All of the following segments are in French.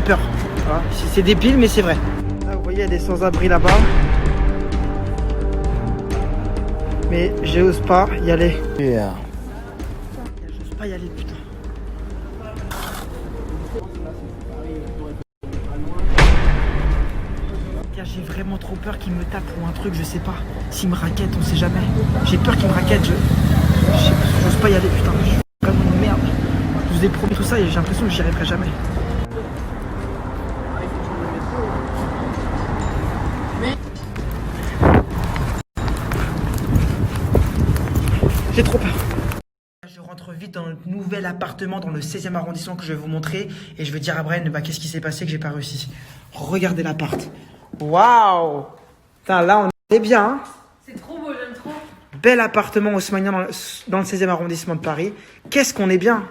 peur. Voilà. C'est débile, mais c'est vrai. Là, vous voyez, il y a des sans-abri là-bas. Mais j'ose pas y aller. Yeah. J'ose pas y aller, putain. J'ai vraiment trop peur qu'il me tape pour un truc, je sais pas. S'il me raquette, on sait jamais. J'ai peur qu'il me raquette, j'ose pas y aller, putain. Je suis vraiment une merde. Je vous ai promis tout ça et j'ai l'impression que j'y arriverai jamais. J'ai trop peur. Je rentre vite dans le nouvel appartement dans le 16e arrondissement que je vais vous montrer. Et je vais dire à Brian, bah, qu'est-ce qui s'est passé que j'ai pas réussi. Regardez l'appart. Waouh! Putain, là on est bien. Hein, c'est trop beau, j'aime trop. bel appartement haussmannien dans le 16e arrondissement de Paris. Qu'est-ce qu'on est bien!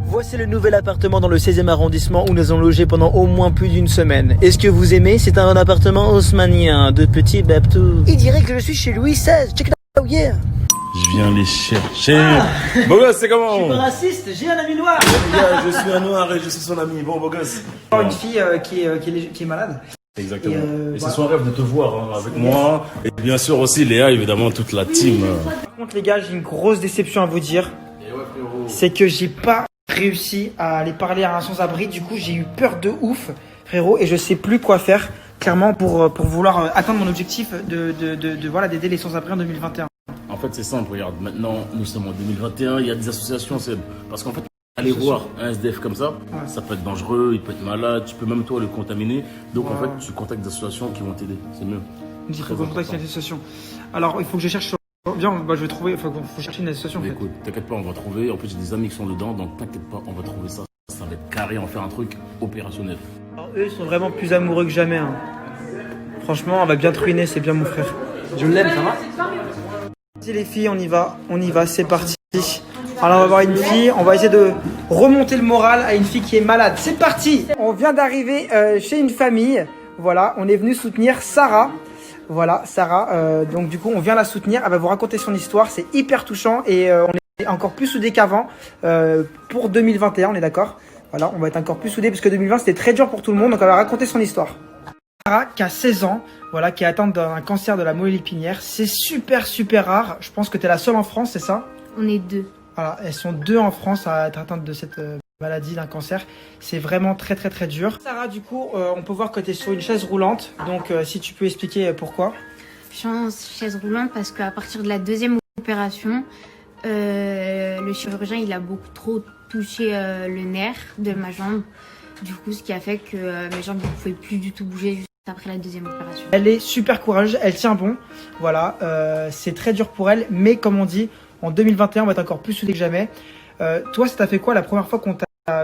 Voici le nouvel appartement dans le 16e arrondissement où nous avons logé pendant au moins plus d'une semaine. Est-ce que vous aimez? C'est un appartement haussmannien de petits Babtou. Il dirait que je suis chez Louis XVI. Check it out, yeah! Je viens les chercher. Beau gosse, c'est comment? Je suis pas raciste, j'ai un ami noir. Je suis un noir et je suis son ami. Bon, beau gosse. Une fille qui est malade. Exactement. Et voilà. c'est son rêve de te voir hein, avec moi. Et bien sûr aussi Léa, évidemment, toute la team. Par contre, les gars, j'ai une grosse déception à vous dire. C'est que j'ai pas réussi à aller parler à un sans-abri. Du coup, j'ai eu peur de ouf, frérot, et je sais plus quoi faire, clairement, pour vouloir atteindre mon objectif voilà, d'aider les sans-abri en 2021. En fait, c'est simple. Regarde, maintenant, nous sommes en 2021. Il y a des associations, c'est parce qu'en fait, aller voir un SDF comme ça, Ouais. ça peut être dangereux, il peut être malade, tu peux même toi le contaminer. Donc en fait, tu contactes des associations qui vont t'aider. C'est mieux. Il faut qu'on contacte une association. Alors, il faut que je cherche sur... Bien, bah, je vais trouver... Faut chercher une association, en Mais fait. écoute, t'inquiète pas, on va trouver. En plus, j'ai des amis qui sont dedans, donc t'inquiète pas, on va trouver ça. Ça va être carré, on va faire un truc opérationnel. Alors, eux, ils sont vraiment plus amoureux que jamais. Hein. Franchement, on va bien te ruiner, c'est bien mon frère. Je l'aime, ça va? Vas-y les filles, on y va, c'est parti. Alors on va voir une fille, on va essayer de remonter le moral à une fille qui est malade. C'est parti! On vient d'arriver chez une famille, voilà, on est venu soutenir Sarah. Voilà, Sarah, donc du coup on vient la soutenir, elle va vous raconter son histoire, c'est hyper touchant et on est encore plus soudés qu'avant pour 2021, on est d'accord? Voilà, on va être encore plus soudés parce que 2020 c'était très dur pour tout le monde, donc elle va raconter son histoire. Sarah qui a 16 ans, voilà, qui est atteinte d'un cancer de la moelle épinière, c'est super rare, je pense que tu es la seule en France, c'est ça? On est deux. Voilà, elles sont deux en France à être atteintes de cette maladie, d'un cancer. C'est vraiment très dur. Sarah, du coup, on peut voir que tu es sur une chaise roulante. Donc, si tu peux expliquer pourquoi. Je suis en chaise roulante parce qu'à partir de la deuxième opération, le chirurgien il a beaucoup trop touché le nerf de ma jambe. Du coup, ce qui a fait que mes jambes ne pouvaient plus du tout bouger juste après la deuxième opération. Elle est super courageuse, elle tient bon. Voilà, c'est très dur pour elle. Mais comme on dit, en 2021, on va être encore plus soudés que jamais. Toi, ça t'a fait quoi la première fois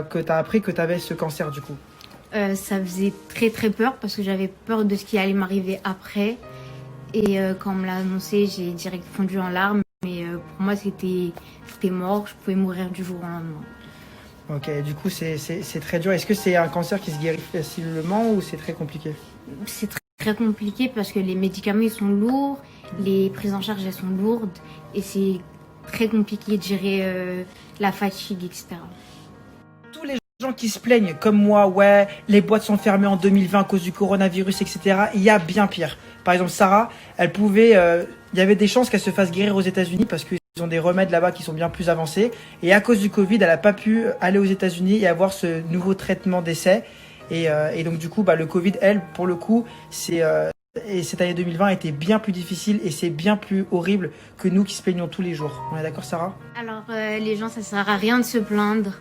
que t'as appris que t'avais ce cancer du coup? Ça faisait très peur parce que j'avais peur de ce qui allait m'arriver après. Et quand on me l'a annoncé, j'ai direct fondu en larmes. Mais pour moi, c'était mort. Je pouvais mourir du jour au lendemain. Ok, du coup, c'est très dur. Est-ce que c'est un cancer qui se guérit facilement ou c'est très compliqué? C'est très compliqué parce que les médicaments ils sont lourds, les prises en charge elles sont lourdes et c'est très compliqué de gérer la fatigue, etc. Tous les gens qui se plaignent, comme moi, ouais, les boîtes sont fermées en 2020 à cause du coronavirus, etc. Il y a bien pire. Par exemple, Sarah, elle pouvait, il y avait des chances qu'elle se fasse guérir aux États-Unis parce qu'ils ont des remèdes là-bas qui sont bien plus avancés. Et à cause du Covid, elle n'a pas pu aller aux États-Unis et avoir ce nouveau traitement d'essai. Et donc du coup, bah, le Covid, elle, pour le coup, et cette année 2020 a été bien plus difficile et c'est bien plus horrible que nous qui se plaignons tous les jours. On est d'accord, Sarah? Alors les gens, ça sert à rien de se plaindre.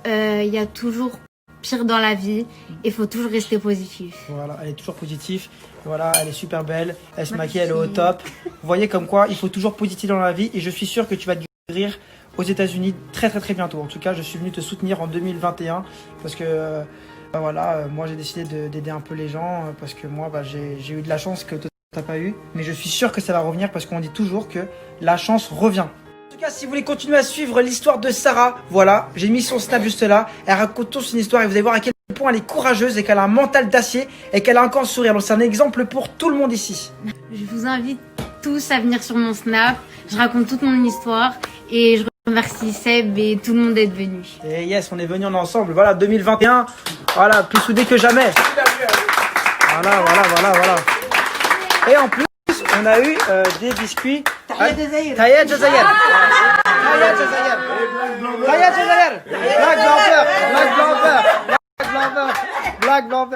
Il y a toujours pire dans la vie. Il faut toujours rester positif. Voilà, elle est toujours positive. Voilà, elle est super belle. Elle se maquille, elle est au top. Vous voyez comme quoi il faut toujours positif dans la vie et je suis sûr que tu vas te guérir aux États-Unis très bientôt. En tout cas, je suis venu te soutenir en 2021 parce que voilà, moi j'ai décidé d'aider un peu les gens parce que moi j'ai eu de la chance que toi t'as pas eu, mais je suis sûr que ça va revenir parce qu'on dit toujours que la chance revient. En tout cas, si vous voulez continuer à suivre l'histoire de Sarah, voilà, j'ai mis son snap juste là. Elle raconte toute son histoire et vous allez voir à quel point elle est courageuse et qu'elle a un mental d'acier et qu'elle a encore le sourire. Donc c'est un exemple pour tout le monde ici. Je vous invite tous à venir sur mon snap. Je raconte toute mon histoire et je Merci Seb et tout le monde d'être venu. Et yes, on est venus ensemble. Voilà, 2021. Voilà, plus soudés que jamais. Voilà. Et en plus, on a eu des biscuits. Tahiyat Jazair. Tahiyat Jazair. Black Blanc. Black Blanc.